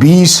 20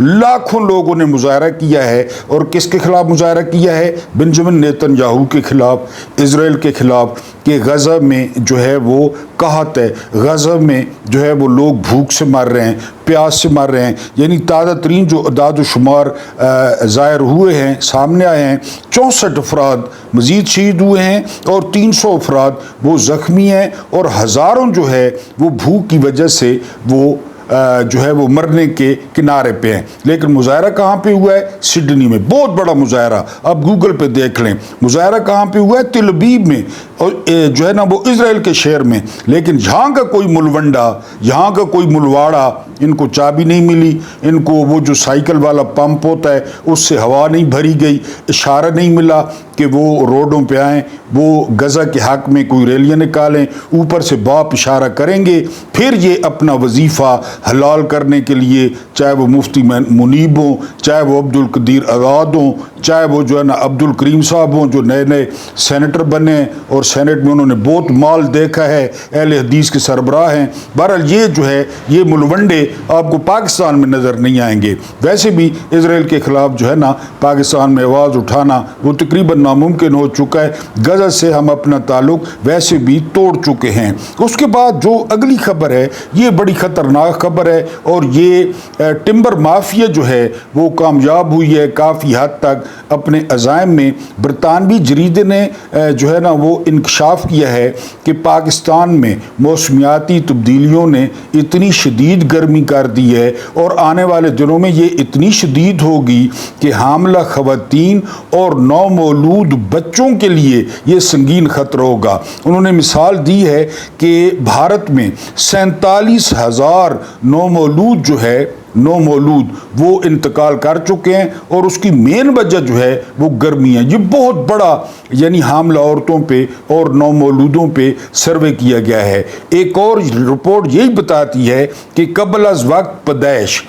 لاکھوں لوگوں نے مظاہرہ کیا ہے، اور کس کے خلاف مظاہرہ کیا ہے؟ بنجمن نیتن یاہو کے خلاف، اسرائیل کے خلاف، کہ غزہ میں جو ہے وہ قحط ہے، غزہ میں جو ہے وہ لوگ بھوک سے مر رہے ہیں، پیاس سے مر رہے ہیں۔ یعنی تازہ ترین جو اعداد و شمار ظاہر ہوئے ہیں، سامنے آئے ہیں، 64 افراد مزید شہید ہوئے ہیں اور 300 افراد وہ زخمی ہیں، اور ہزاروں جو ہے وہ بھوک کی وجہ سے وہ جو ہے وہ مرنے کے کنارے پہ ہیں۔ لیکن مظاہرہ کہاں پہ ہوا ہے؟ سڈنی میں، بہت بڑا مظاہرہ، آپ گوگل پہ دیکھ لیں۔ مظاہرہ کہاں پہ ہوا ہے؟ تل ابیب میں، اور جو ہے نا وہ اسرائیل کے شہر میں۔ لیکن یہاں کا کوئی ملونڈا، یہاں کا کوئی ملواڑا، ان کو چابی نہیں ملی، ان کو وہ جو سائیکل والا پمپ ہوتا ہے اس سے ہوا نہیں بھری گئی، اشارہ نہیں ملا کہ وہ روڈوں پہ آئیں، وہ غزہ کے حق میں کوئی ریلیاں نکالیں، اوپر سے باپ اشارہ کریں گے، پھر یہ اپنا وظیفہ حلال کرنے کے لیے، چاہے وہ مفتی منیب ہوں، چاہے وہ عبد القدیر آزاد ہوں، چاہے وہ جو ہے نا عبد الکریم صاحب ہوں جو نئے نئے سینیٹر بنے ہیں اور سینٹ میں انہوں نے بہت مال دیکھا ہے، اہل حدیث کے سربراہ ہیں۔ بہرحال یہ جو ہے یہ ملونڈے آپ کو پاکستان میں نظر نہیں آئیں گے۔ ویسے بھی اسرائیل کے خلاف جو ہے نا پاکستان میں آواز اٹھانا وہ تقریباً ناممکن ہو چکا ہے۔ غزہ سے ہم اپنا تعلق ویسے بھی توڑ چکے ہیں۔ اس کے بعد جو اگلی خبر ہے یہ بڑی خطرناک خبر ہے، اور یہ ٹمبر مافیا جو ہے وہ کامیاب ہوئی ہے کافی حد تک اپنے عزائم میں۔ برطانوی جریدے نے جو ہے نا وہ انکشاف کیا ہے کہ پاکستان میں موسمیاتی تبدیلیوں نے اتنی شدید گرمی کر دی ہے، اور آنے والے دنوں میں یہ اتنی شدید ہوگی کہ حاملہ خواتین اور نومولود بچوں کے لیے یہ سنگین خطرہ ہوگا۔ انہوں نے مثال دی ہے کہ بھارت میں 47,000 نومولود جو ہے وہ انتقال کر چکے ہیں، اور اس کی مین وجہ جو ہے وہ گرمی ہے۔ یہ بہت بڑا یعنی حاملہ عورتوں پہ اور نومولودوں پہ سروے کیا گیا ہے۔ ایک اور رپورٹ یہی بتاتی ہے کہ قبل از وقت پیدائش،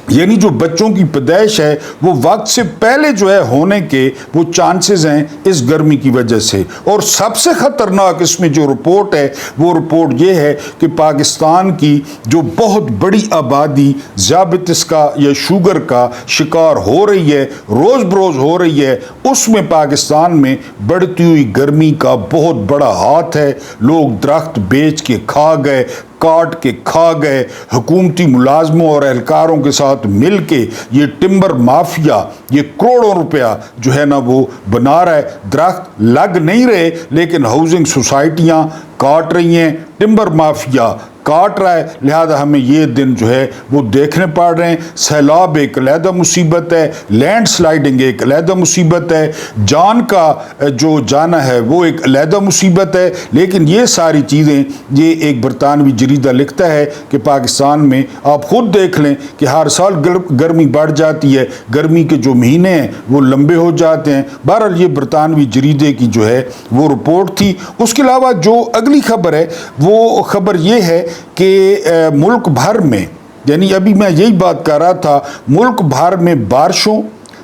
یعنی جو بچوں کی پیدائش ہے وہ وقت سے پہلے جو ہے ہونے کے وہ چانسز ہیں اس گرمی کی وجہ سے۔ اور سب سے خطرناک اس میں جو رپورٹ ہے وہ رپورٹ یہ ہے کہ پاکستان کی جو بہت بڑی آبادی ذیابیطس کا یا شوگر کا شکار ہو رہی ہے، روز بروز ہو رہی ہے، اس میں پاکستان میں بڑھتی ہوئی گرمی کا بہت بڑا ہاتھ ہے۔ لوگ درخت بیچ کے کھا گئے، کاٹ کے کھا گئے، حکومتی ملازموں اور اہلکاروں کے ساتھ مل کے یہ ٹمبر مافیا یہ کروڑوں روپیہ جو ہے نا وہ بنا رہا ہے۔ درخت لگ نہیں رہے لیکن ہاؤسنگ سوسائٹیاں کاٹ رہی ہیں، ٹمبر مافیا کاٹ رہا ہے، لہذا ہمیں یہ دن جو ہے وہ دیکھنے پڑ رہے ہیں۔ سیلاب ایک علیحدہ مصیبت ہے، لینڈ سلائڈنگ ایک علیحدہ مصیبت ہے، جان کا جو جانا ہے وہ ایک علیحدہ مصیبت ہے۔ لیکن یہ ساری چیزیں یہ ایک برطانوی جریدہ لکھتا ہے کہ پاکستان میں آپ خود دیکھ لیں کہ ہر سال گرمی بڑھ جاتی ہے، گرمی کے جو مہینے ہیں وہ لمبے ہو جاتے ہیں۔ بہرحال یہ برطانوی جریدے کی جو ہے وہ رپورٹ تھی۔ اس کے علاوہ جو اگلی خبر ہے وہ خبر یہ ہے کہ ملک بھر میں، یعنی ابھی میں یہی بات کر رہا تھا، ملک بھر میں بارشوں،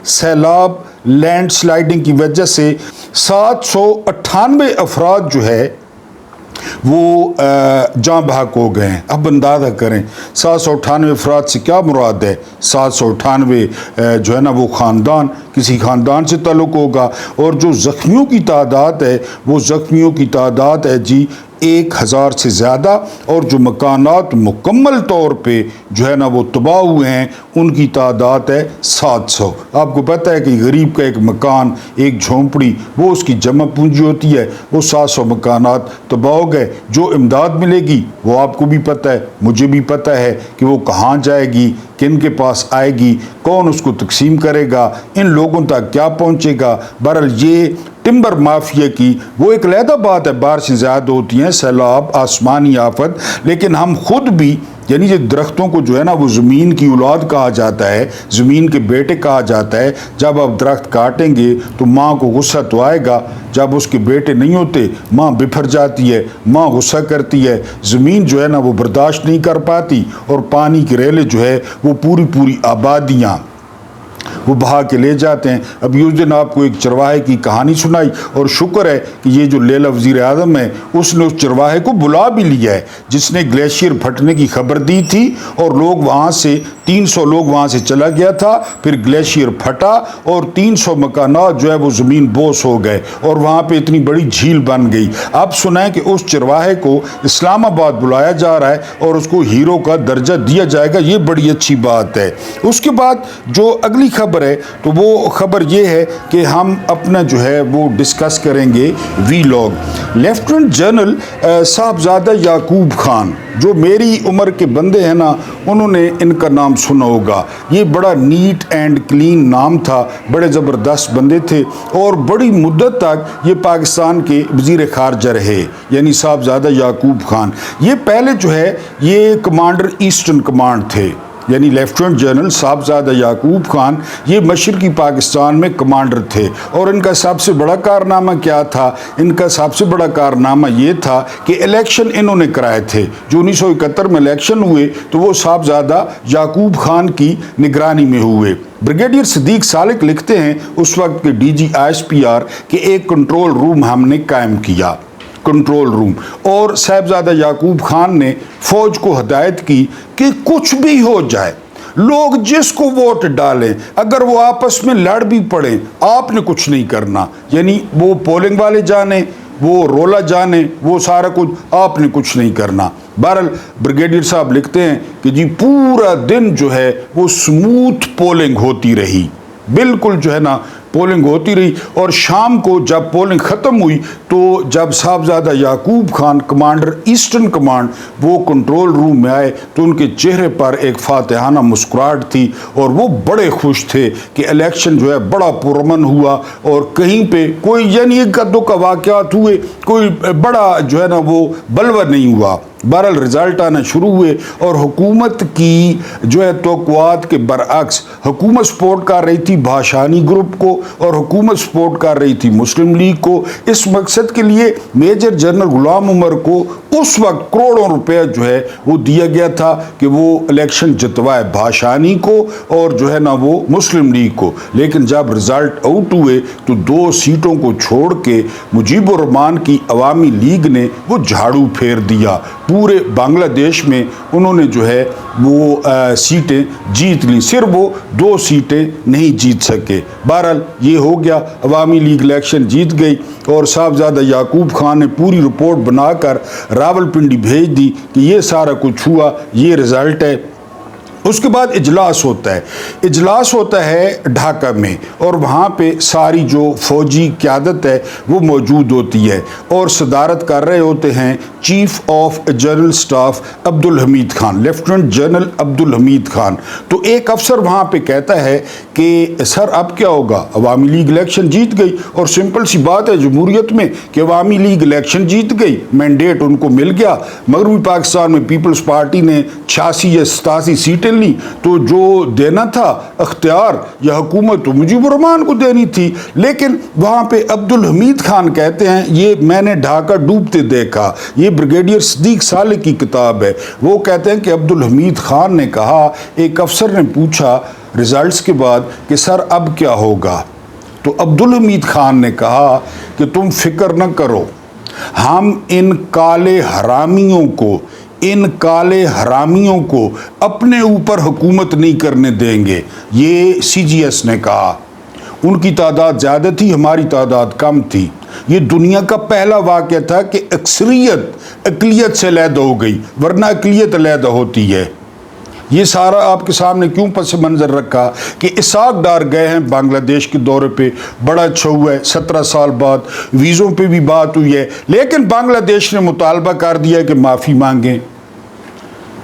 سیلاب، لینڈ سلائڈنگ کی وجہ سے 798 افراد جو ہے وہ جاں بحق ہو گئے ہیں۔ اب اندازہ کریں 798 افراد سے کیا مراد ہے؟ 798 جو ہے نا وہ خاندان، کسی خاندان سے تعلق ہوگا۔ اور جو زخمیوں کی تعداد ہے وہ زخمیوں کی تعداد ہے جی 1000 سے زیادہ، اور جو مکانات مکمل طور پہ جو ہے نا وہ تباہ ہوئے ہیں ان کی تعداد ہے 700۔ آپ کو پتہ ہے کہ غریب کا ایک مکان، ایک جھونپڑی، وہ اس کی جمع پونجی ہوتی ہے، وہ 700 مکانات تباہ ہو گئے۔ جو امداد ملے گی وہ آپ کو بھی پتہ ہے، مجھے بھی پتہ ہے کہ وہ کہاں جائے گی، کن کے پاس آئے گی، کون اس کو تقسیم کرے گا، ان لوگوں تک کیا پہنچے گا۔ بہرحال یہ ٹمبر مافیا کی وہ ایک علیحدہ بات ہے، بارشیں زیادہ ہوتی ہیں، سیلاب، آسمانی آفت، لیکن ہم خود بھی یعنی یہ درختوں کو جو ہے نا وہ زمین کی اولاد کہا جاتا ہے، زمین کے بیٹے کہا جاتا ہے۔ جب آپ درخت کاٹیں گے تو ماں کو غصہ تو آئے گا، جب اس کے بیٹے نہیں ہوتے ماں بپھر جاتی ہے، ماں غصہ کرتی ہے، زمین جو ہے نا وہ برداشت نہیں کر پاتی، اور پانی کی ریلیں جو ہے وہ پوری آبادیاں وہ بہا کے لے جاتے ہیں۔ ابھی اس دن آپ کو ایک چرواہے کی کہانی سنائی، اور شکر ہے کہ یہ جو لیلا وزیر اعظم ہے اس نے اس چرواہے کو بلا بھی لیا ہے جس نے گلیشیئر پھٹنے کی خبر دی تھی، اور لوگ وہاں سے 300 لوگ وہاں سے چلا گیا تھا، پھر گلیشیئر پھٹا اور 300 مکانات جو ہے وہ زمین بوس ہو گئے اور وہاں پہ اتنی بڑی جھیل بن گئی۔ اب سنیں کہ اس چرواہے کو اسلام آباد بلایا جا رہا ہے اور اس کو ہیرو کا درجہ دیا جائے گا، یہ بڑی اچھی بات ہے۔ اس کے بعد جو اگلی خبر ہے تو وہ خبر یہ ہے کہ ہم اپنا جو ہے وہ ڈسکس کریں گے وی لاگ۔ لیفٹیننٹ جنرل صاحبزادہ یعقوب خان، جو میری عمر کے بندے ہیں نا انہوں نے ان کا نام سنا ہوگا۔ یہ بڑا نیٹ اینڈ کلین نام تھا، بڑے زبردست بندے تھے اور بڑی مدت تک یہ پاکستان کے وزیر خارجہ رہے، یعنی صاحبزادہ یعقوب خان۔ یہ پہلے جو ہے یہ کمانڈر ایسٹرن کمانڈ تھے، یعنی لیفٹیننٹ جنرل صاحبزادہ یعقوب خان یہ مشرقی پاکستان میں کمانڈر تھے۔ اور ان کا سب سے بڑا کارنامہ کیا تھا؟ ان کا سب سے بڑا کارنامہ یہ تھا کہ الیکشن انہوں نے کرائے تھے۔ جو 1971 میں الیکشن ہوئے تو وہ صاحبزادہ یعقوب خان کی نگرانی میں ہوئے۔ بریگیڈیئر صدیق سالک لکھتے ہیں اس وقت کے ڈی جی ISPR کہ ایک کنٹرول روم ہم نے قائم کیا، کنٹرول روم، اور صاحبزادہ یعقوب خان نے فوج کو ہدایت کی کہ کچھ بھی ہو جائے، لوگ جس کو ووٹ ڈالیں، اگر وہ آپس میں لڑ بھی پڑیں، آپ نے کچھ نہیں کرنا، یعنی وہ پولنگ والے جانے، وہ رولا جانے، وہ سارا کچھ، آپ نے کچھ نہیں کرنا۔ بہرحال بریگیڈیئر صاحب لکھتے ہیں کہ جی پورا دن جو ہے وہ سموتھ پولنگ ہوتی رہی، بالکل جو ہے نا پولنگ ہوتی رہی، اور شام کو جب پولنگ ختم ہوئی تو جب صاحبزادہ یعقوب خان کمانڈر ایسٹرن کمانڈ وہ کنٹرول روم میں آئے تو ان کے چہرے پر ایک فاتحانہ مسکراہٹ تھی اور وہ بڑے خوش تھے کہ الیکشن جو ہے بڑا پرامن ہوا اور کہیں پہ کوئی یعنی ایک دو کا واقعات ہوئے، کوئی بڑا جو ہے نا وہ بلوہ نہیں ہوا۔ بہرحال رزلٹ آنا شروع ہوئے اور حکومت کی جو ہے توقعات کے برعکس حکومت سپورٹ کر رہی تھی بھاشانی گروپ کو اور حکومت سپورٹ کر رہی تھی مسلم لیگ کو۔ اس مقصد کے لیے میجر جنرل غلام عمر کو اس وقت کروڑوں روپے جو ہے وہ دیا گیا تھا کہ وہ الیکشن جتوائے بھاشانی کو اور جو ہے نا وہ مسلم لیگ کو۔ لیکن جب رزلٹ آؤٹ ہوئے تو 2 سیٹوں کو چھوڑ کے مجیب الرحمان کی عوامی لیگ نے وہ جھاڑو پھیر دیا، پورے بنگلہ دیش میں انہوں نے جو ہے وہ سیٹیں جیت لی، صرف وہ 2 سیٹیں نہیں جیت سکے۔ بہرحال یہ ہو گیا، عوامی لیگ الیکشن جیت گئی اور صاحبزادہ یعقوب خان نے پوری رپورٹ بنا کر راولپنڈی بھیج دی کہ یہ سارا کچھ ہوا، یہ رزلٹ ہے۔ اس کے بعد اجلاس ہوتا ہے، اجلاس ہوتا ہے ڈھاکہ میں، اور وہاں پہ ساری جو فوجی قیادت ہے وہ موجود ہوتی ہے اور صدارت کر رہے ہوتے ہیں chief of general staff Abdul Hamid Khan, lieutenant general Abdul Hamid Khan. تو ایک افسر وہاں پہ کہتا ہے کہ سر اب کیا ہوگا، عوامی لیگ الیکشن جیت گئی، اور سمپل سی بات ہے جمہوریت میں کہ عوامی لیگ الیکشن جیت گئی، مینڈیٹ ان کو مل گیا۔ مغربی پاکستان میں پیپلز پارٹی نے 86 یا 87 سیٹیں لی، تو جو دینا تھا اختیار یا حکومت تو مجیب الرحمان کو دینی تھی۔ لیکن وہاں پہ عبدالحمید خان کہتے ہیں، یہ میں نے ڈھاکہ ڈوبتے دیکھا، یہ بریگیڈیئر صدیق سالک کی کتاب ہے، وہ کہتے ہیں کہ عبدالحمید خان نے کہا، ایک افسر نے پوچھا ریزلٹس کے بعد کہ سر اب کیا ہوگا، تو عبدالحمید خان نے کہا کہ تم فکر نہ کرو، ہم ان کالے حرامیوں کو اپنے اوپر حکومت نہیں کرنے دیں گے۔ یہ CGS نے کہا، ان کی تعداد زیادہ تھی، ہماری تعداد کم تھی۔ یہ دنیا کا پہلا واقعہ تھا کہ اکثریت اقلیت سے علیحدہ ہو گئی، ورنہ اقلیت علیحدہ ہوتی ہے۔ یہ سارا آپ کے سامنے کیوں پس منظر رکھا کہ اسحاق ڈار گئے ہیں بنگلہ دیش کے دورے پہ، بڑا اچھا ہوا ہے، 17 سال بعد ویزوں پہ بھی بات ہوئی ہے، لیکن بنگلہ دیش نے مطالبہ کر دیا کہ معافی مانگیں،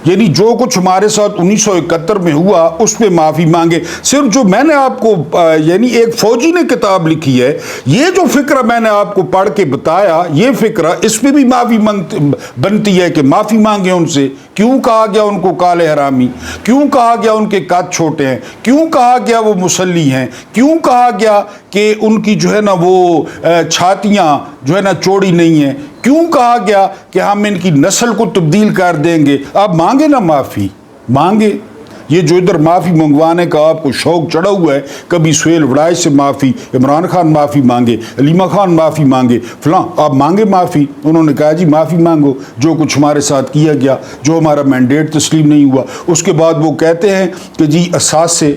یعنی جو کچھ ہمارے ساتھ 1971 میں ہوا اس پہ معافی مانگے۔ صرف جو میں نے آپ کو یعنی ایک فوجی نے کتاب لکھی ہے، یہ جو فکرہ میں نے آپ کو پڑھ کے بتایا، یہ فکرہ اس پہ بھی معافی بنتی ہے کہ معافی مانگے ان سے۔ کیوں کہا گیا ان کو کالے حرامی؟ کیوں کہا گیا ان کے قد چھوٹے ہیں؟ کیوں کہا گیا وہ مسلی ہیں؟ کیوں کہا گیا کہ ان کی جو ہے نا وہ چھاتیاں جو ہے نا چوڑی نہیں ہیں؟ کیوں کہا گیا کہ ہم ان کی نسل کو تبدیل کر دیں گے؟ آپ مانگے نا معافی، مانگے۔ یہ جو ادھر معافی منگوانے کا آپ کو شوق چڑھا ہوا ہے، کبھی سہیل وڑائچ سے معافی، عمران خان معافی مانگے، علیمہ خان معافی مانگے، فلاں آپ مانگے معافی۔ انہوں نے کہا جی معافی مانگو جو کچھ ہمارے ساتھ کیا گیا، جو ہمارا مینڈیٹ تسلیم نہیں ہوا۔ اس کے بعد وہ کہتے ہیں کہ جی اثاثے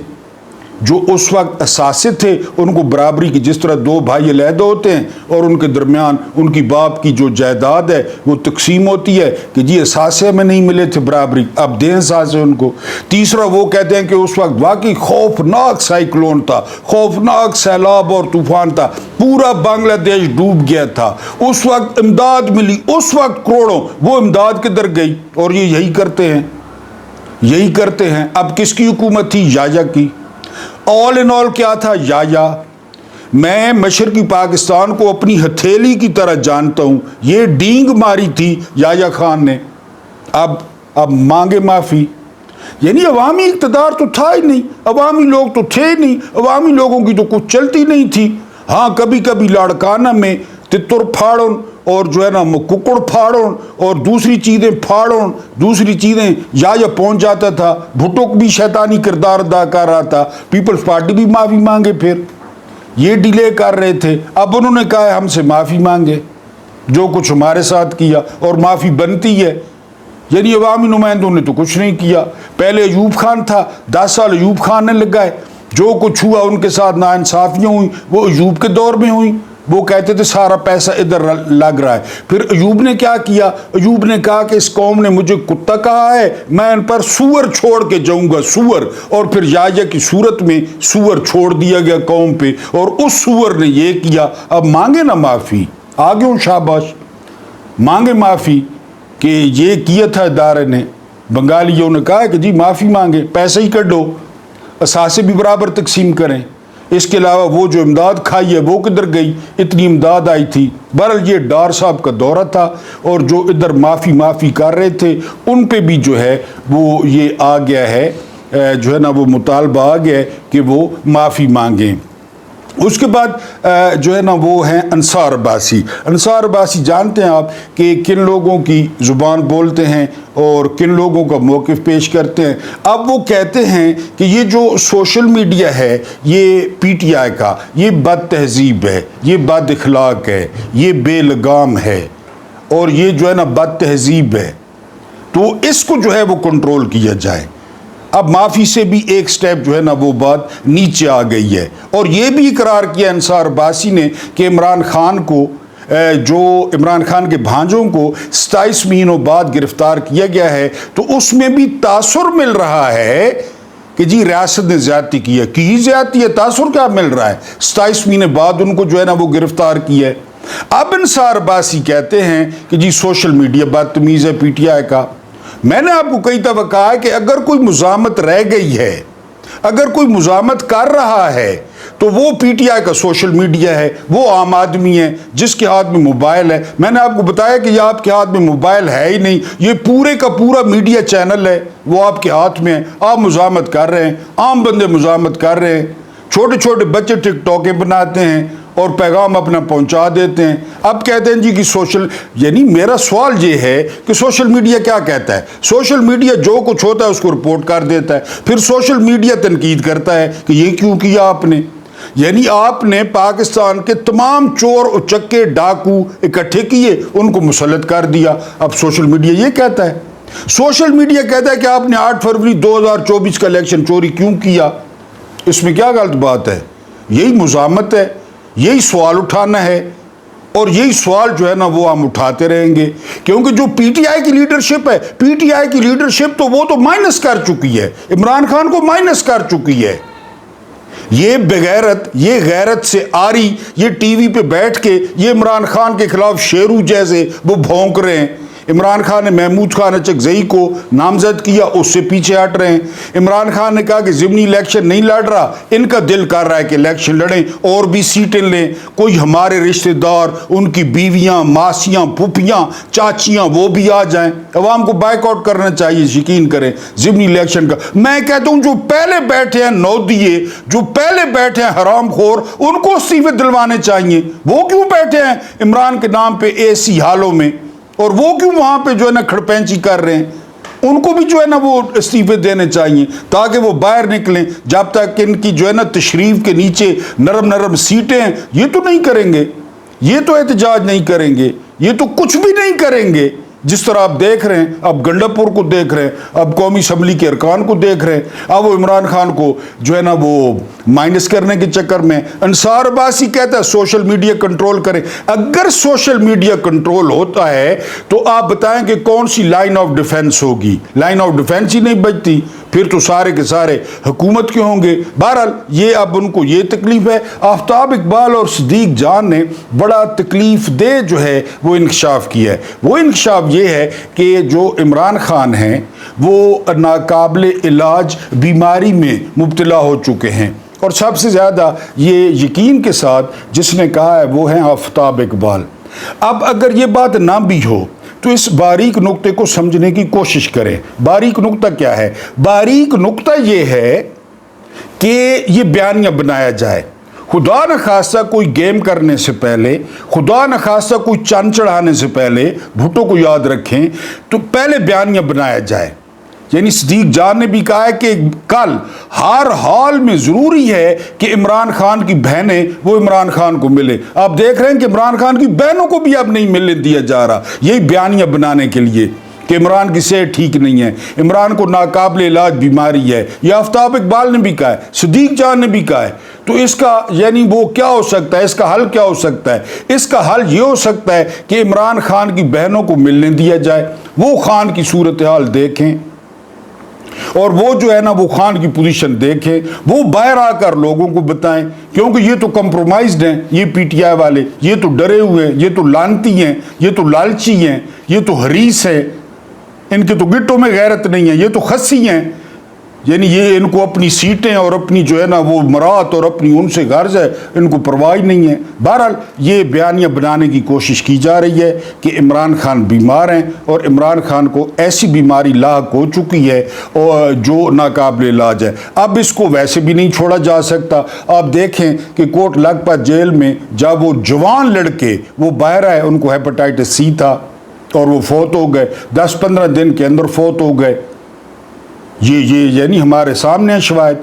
جو اس وقت اثاثے تھے ان کو برابری کی، جس طرح دو بھائی علیحدہ ہوتے ہیں اور ان کے درمیان ان کی باپ کی جو جائیداد ہے وہ تقسیم ہوتی ہے کہ جی اثاثے میں نہیں ملے تھے برابری، اب دیں اثاثے ان کو۔ تیسرا وہ کہتے ہیں کہ اس وقت واقعی خوفناک سائیکلون تھا، خوفناک سیلاب اور طوفان تھا، پورا بنگلہ دیش ڈوب گیا تھا، اس وقت امداد ملی، اس وقت کروڑوں، وہ امداد کدھر گئی؟ اور یہ یہی کرتے ہیں۔ اب کس کی حکومت تھی؟ یایا کی۔ آل ان آل کیا تھا؟ یایا۔ میں مشرقی پاکستان کو اپنی ہتھیلی کی طرح جانتا ہوں، یہ ڈینگ ماری تھی یایا خان نے۔ اب مانگے معافی، یعنی عوامی اقتدار تو تھا ہی نہیں، عوامی لوگ تو تھے ہی نہیں، عوامی لوگوں کی تو کچھ چلتی نہیں تھی۔ ہاں کبھی کبھی لاڑکانہ میں تتر پھاڑن اور جو ہے نا ککڑ پھاڑن اور دوسری چیزیں پھاڑن، دوسری چیزیں یا پہنچ جاتا تھا۔ بھٹو بھی شیطانی کردار ادا کر رہا تھا، پیپلز پارٹی بھی معافی مانگے، پھر یہ ڈیلے کر رہے تھے۔ اب انہوں نے کہا ہم سے معافی مانگے جو کچھ ہمارے ساتھ کیا، اور معافی بنتی ہے۔ یعنی عوامی نمائندوں نے تو کچھ نہیں کیا۔ پہلے ایوب خان تھا، 10 سال ایوب خان نے لگائے، جو کچھ ہوا ان کے ساتھ ناانصافیاں ہوئیں وہ ایوب کے دور میں ہوئیں۔ وہ کہتے تھے سارا پیسہ ادھر لگ رہا ہے۔ پھر ایوب نے کیا کیا؟ ایوب نے کہا کہ اس قوم نے مجھے کتا کہا ہے، میں ان پر سور چھوڑ کے جاؤں گا، سور۔ اور پھر یایا کی صورت میں سور چھوڑ دیا گیا قوم پہ، اور اس سور نے یہ کیا۔ اب مانگے نا معافی، آگے ہوں شاباش، مانگے معافی کہ یہ کیا تھا ادارے نے۔ بنگالیوں نے کہا کہ جی معافی مانگے، پیسے ہی کڈو، اثاثے بھی برابر تقسیم کریں۔ اس کے علاوہ وہ جو امداد کھائی ہے وہ کدھر گئی؟ اتنی امداد آئی تھی۔ بہرحال یہ ڈار صاحب کا دورہ تھا، اور جو ادھر معافی کر رہے تھے ان پہ بھی جو ہے وہ یہ آ گیا ہے، جو ہے نا وہ مطالبہ آ گیا ہے کہ وہ معافی مانگیں۔ اس کے بعد جو ہے نا وہ ہیں انصار عباسی۔ انصار عباسی جانتے ہیں آپ کہ کن لوگوں کی زبان بولتے ہیں اور کن لوگوں کا موقف پیش کرتے ہیں۔ اب وہ کہتے ہیں کہ یہ جو سوشل میڈیا ہے یہ پی ٹی آئی کا، یہ بد تہذیب ہے، یہ بد اخلاق ہے، یہ بے لگام ہے، اور یہ جو ہے نا بد تہذیب ہے، تو اس کو جو ہے وہ کنٹرول کیا جائے۔ اب معافی سے بھی ایک سٹیپ جو ہے نا وہ بات نیچے آ گئی ہے، اور یہ بھی اقرار کیا انصار عباسی نے کہ عمران خان کو، جو عمران خان کے بھانجوں کو 27 مہینوں بعد گرفتار کیا گیا ہے، تو اس میں بھی تاثر مل رہا ہے کہ جی ریاست نے زیادتی کی ہے۔ کی زیادتی ہے، تاثر کیا مل رہا ہے؟ 27 مہینے بعد ان کو جو ہے نا وہ گرفتار کیا ہے۔ اب انصار عباسی کہتے ہیں کہ جی سوشل میڈیا بدتمیز ہے پی ٹی آئی کا۔ میں نے آپ کو کئی دفعہ کہا ہے کہ اگر کوئی مزاحمت رہ گئی ہے، اگر کوئی مزاحمت کر رہا ہے تو وہ پی ٹی آئی کا سوشل میڈیا ہے، وہ عام آدمی ہے جس کے ہاتھ میں موبائل ہے۔ میں نے آپ کو بتایا کہ یہ آپ کے ہاتھ میں موبائل ہے ہی نہیں، یہ پورے کا پورا میڈیا چینل ہے، وہ آپ کے ہاتھ میں ہے۔ آپ مزاحمت کر رہے ہیں، عام بندے مزاحمت کر رہے ہیں، چھوٹے چھوٹے بچے ٹک ٹاکیں بناتے ہیں اور پیغام اپنا پہنچا دیتے ہیں۔ اب کہتے ہیں جی کہ یعنی میرا سوال یہ ہے کہ سوشل میڈیا کیا کہتا ہے؟ سوشل میڈیا جو کچھ ہوتا ہے اس کو رپورٹ کر دیتا ہے، پھر سوشل میڈیا تنقید کرتا ہے کہ یہ کیوں کیا آپ نے؟ یعنی آپ نے پاکستان کے تمام چور اچکے ڈاکو اکٹھے کیے، ان کو مسلط کر دیا۔ اب سوشل میڈیا یہ کہتا ہے، سوشل میڈیا کہتا ہے کہ آپ نے 8 فروری 2024 کا الیکشن چوری کیوں کیا؟ اس میں کیا غلط بات ہے؟ یہی مزاحمت ہے، یہی سوال اٹھانا ہے، اور یہی سوال جو ہے نا وہ ہم اٹھاتے رہیں گے، کیونکہ جو پی ٹی آئی کی لیڈرشپ ہے، پی ٹی آئی کی لیڈرشپ تو وہ تو مائنس کر چکی ہے، عمران خان کو مائنس کر چکی ہے۔ یہ بغیرت، یہ غیرت سے آری، یہ ٹی وی پہ بیٹھ کے یہ عمران خان کے خلاف شیرو جیسے وہ بھونک رہے ہیں۔ عمران خان نے محمود خان اچکزئی کو نامزد کیا، اس سے پیچھے ہٹ رہے ہیں۔ عمران خان نے کہا کہ ضمنی الیکشن نہیں لڑ رہا، ان کا دل کر رہا ہے کہ الیکشن لڑیں اور بھی سیٹیں لیں، کوئی ہمارے رشتہ دار، ان کی بیویاں، ماسیاں، پھوپھیاں، چاچیاں وہ بھی آ جائیں۔ عوام کو بائیک آؤٹ کرنا چاہیے، یقین کریں ضمنی الیکشن کا۔ میں کہتا ہوں جو پہلے بیٹھے ہیں نودیے، جو پہلے بیٹھے ہیں حرام خور، ان کو استعفے دلوانے چاہیے۔ وہ کیوں بیٹھے ہیں عمران کے نام پہ اے سی ہالوں میں، اور وہ کیوں وہاں پہ جو ہے نا کھڑپینچی کر رہے ہیں؟ ان کو بھی جو ہے نا وہ استعفے دینے چاہیے تاکہ وہ باہر نکلیں. جب تک ان کی جو ہے نا تشریف کے نیچے نرم نرم سیٹیں ہیں یہ تو نہیں کریں گے, یہ تو احتجاج نہیں کریں گے, یہ تو کچھ بھی نہیں کریں گے. جس طرح آپ دیکھ رہے ہیں, اب گنڈا پور کو دیکھ رہے ہیں, اب قومی اسمبلی کے ارکان کو دیکھ رہے ہیں, اب وہ عمران خان کو جو ہے نا وہ مائنس کرنے کے چکر میں. انصار عباسی کہتا ہے سوشل میڈیا کنٹرول کریں. اگر سوشل میڈیا کنٹرول ہوتا ہے تو آپ بتائیں کہ کون سی لائن آف ڈیفنس ہوگی؟ لائن آف ڈیفنس ہی نہیں بچتی, پھر تو سارے کے سارے حکومت کے ہوں گے. بہرحال یہ اب ان کو یہ تکلیف ہے. آفتاب اقبال اور صدیق جان نے بڑا تکلیف دہ جو ہے وہ انکشاف کیا ہے. وہ انکشاف یہ ہے کہ جو عمران خان ہیں وہ ناقابل علاج بیماری میں مبتلا ہو چکے ہیں, اور سب سے زیادہ یہ یقین کے ساتھ جس نے کہا ہے وہ ہیں آفتاب اقبال. اب اگر یہ بات نہ بھی ہو تو اس باریک نقطے کو سمجھنے کی کوشش کریں. باریک نقطہ کیا ہے؟ باریک نقطہ یہ ہے کہ یہ بیانیہ بنایا جائے. خدا نخواستہ کوئی گیم کرنے سے پہلے, خدا نخواستہ کوئی چاند چڑھانے سے پہلے, بھٹو کو یاد رکھیں, تو پہلے بیانیہ بنایا جائے. یعنی صدیق جان نے بھی کہا ہے کہ کل ہر حال میں ضروری ہے کہ عمران خان کی بہنیں وہ عمران خان کو ملے. آپ دیکھ رہے ہیں کہ عمران خان کی بہنوں کو بھی اب نہیں ملنے دیا جا رہا, یہی بیانیہ بنانے کے لیے کہ عمران کی صحت ٹھیک نہیں ہے, عمران کو ناقابل علاج بیماری ہے. یہ آفتاب اقبال نے بھی کہا ہے, صدیق جان نے بھی کہا ہے. تو اس کا یعنی وہ کیا ہو سکتا ہے, اس کا حل کیا ہو سکتا ہے؟ اس کا حل یہ ہو سکتا ہے کہ عمران خان کی بہنوں کو ملنے دیا جائے, وہ خان کی صورتحال دیکھیں, اور وہ جو ہے نا وہ خان کی پوزیشن دیکھیں, وہ باہر آ کر لوگوں کو بتائیں. کیونکہ یہ تو کمپرومائزڈ ہیں, یہ پی ٹی آئی والے, یہ تو ڈرے ہوئے ہیں, یہ تو لانتی ہیں, یہ تو لالچی ہیں, یہ تو حریص ہیں, ان کے تو گٹوں میں غیرت نہیں ہے, یہ تو خسی ہیں. یعنی یہ ان کو اپنی سیٹیں اور اپنی جو ہے نا وہ مرات اور اپنی ان سے غرض ہے, ان کو پرواہ نہیں ہے. بہرحال یہ بیانیہ بنانے کی کوشش کی جا رہی ہے کہ عمران خان بیمار ہیں اور عمران خان کو ایسی بیماری لاحق ہو چکی ہے اور جو ناقابل علاج ہے. اب اس کو ویسے بھی نہیں چھوڑا جا سکتا. آپ دیکھیں کہ کوٹ لکھپت جیل میں جب وہ جوان لڑکے وہ باہر آئے, ان کو ہیپاٹائٹس سی تھا اور وہ فوت ہو گئے, 10-15 دن کے اندر فوت ہو گئے. یہ یعنی ہمارے سامنے ہیں شواہد.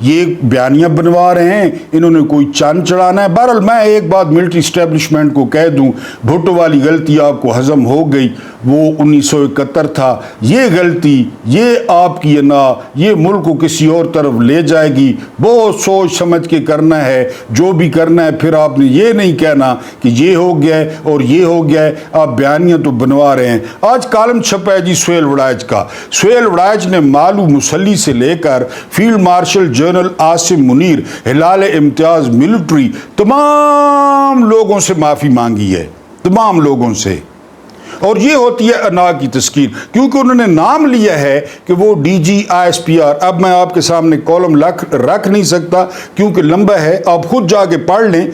یہ بیانیہ بنوا رہے ہیں, انہوں نے کوئی چاند چڑھانا ہے. بہرحال میں ایک بات ملٹری اسٹیبلشمنٹ کو کہہ دوں, بھٹو والی غلطی آپ کو ہضم ہو گئی, وہ 1971 تھا. یہ غلطی, یہ آپ کی نا, یہ ملک کو کسی اور طرف لے جائے گی. بہت سوچ سمجھ کے کرنا ہے جو بھی کرنا ہے. پھر آپ نے یہ نہیں کہنا کہ یہ ہو گیا ہے اور یہ ہو گیا ہے. آپ بیانیہ تو بنوا رہے ہیں. آج کالم چھپا ہے جی سہیل وڑائچ کا. سہیل وڑائچ نے مالو مسلی سے لے کر field marshal general Asim Munir, Hilal Imtiaz military, تمام لوگوں سے معافی مانگی ہے, تمام لوگوں سے. اور یہ ہوتی ہے انا کی تسکین, کیونکہ انہوں نے نام لیا ہے کہ وہ D G I S P R. اب میں آپ کے سامنے کالم رکھ نہیں سکتا کیونکہ لمبا ہے, آپ خود جا کے پڑھ لیں,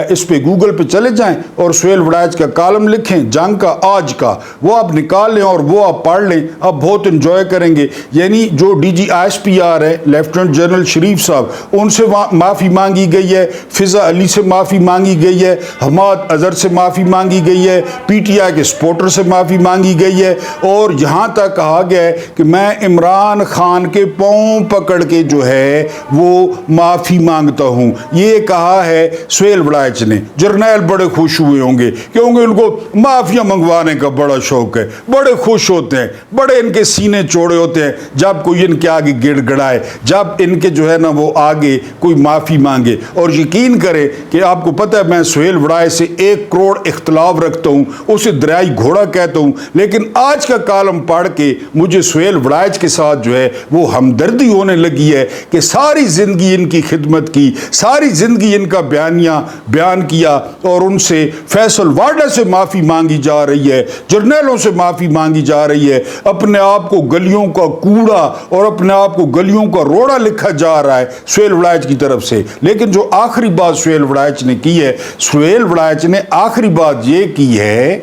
اس پہ گوگل پہ چلے جائیں اور سہیل وڑائچ کا کالم لکھیں, جنگ کا آج کا, وہ آپ نکال لیں اور وہ آپ پڑھ لیں, آپ بہت انجوائے کریں گے. یعنی جو D G I S P R ہے لیفٹیننٹ جنرل شریف صاحب, ان سے معافی مانگی گئی ہے, فضا علی سے معافی مانگی گئی ہے, حماد اظہر سے معافی مانگی گئی ہے, پی ٹی آئی کے سپورٹر سے معافی مانگی گئی ہے, اور یہاں تک کہا گیا ہے کہ میں عمران خان کے پاؤں پکڑ کے جو ہے وہ معافی مانگتا ہوں. یہ کہا ہے سہیل وڑائچ نے. جرنیل بڑے خوش ہوئے ہوں گے کیونکہ ان کو معافیاں منگوانے کا بڑا شوق ہے, بڑے خوش ہوتے ہیں, بڑے ان کے سینے چوڑے ہوتے ہیں جب کوئی ان کے آگے گڑ گڑائے, جب ان کے جو ہے نا وہ آگے کوئی معافی مانگے. اور یقین کرے کہ آپ کو پتہ ہے میں سہیل وڑائچ سے 1 کروڑ اختلاف رکھتا ہوں, اسے دریائی گھوڑا کہتا ہوں, لیکن آج کا کالم پڑھ کے مجھے سہیل وڑائچ کے ساتھ جو ہے وہ ہمدردی ہونے لگی ہے کہ ساری زندگی ان کی خدمت کی, ساری زندگی ان کا بیانیہ بیان کیا, اور ان سے فیصل وارڈا سے معافی مانگی جا رہی ہے, جرنیلوں سے معافی مانگی جا رہی ہے, اپنے آپ کو گلیوں کا کوڑا اور اپنے آپ کو گلیوں کا روڑا لکھا جا رہا ہے سہیل وڑائچ کی طرف سے. لیکن جو آخری بات سہیل وڑائچ نے کی ہے, سہیل وڑائچ نے آخری بات یہ کی ہے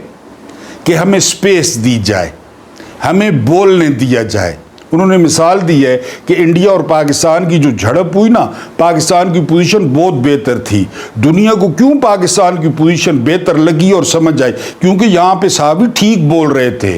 کہ ہمیں سپیس دی جائے, ہمیں بولنے دیا جائے. انہوں نے مثال دی ہے کہ انڈیا اور پاکستان کی جو جھڑپ ہوئی نا, پاکستان کی پوزیشن بہت بہتر تھی. دنیا کو کیوں پاکستان کی پوزیشن بہتر لگی اور سمجھ آئی؟ کیونکہ یہاں پہ صحابی ٹھیک بول رہے تھے,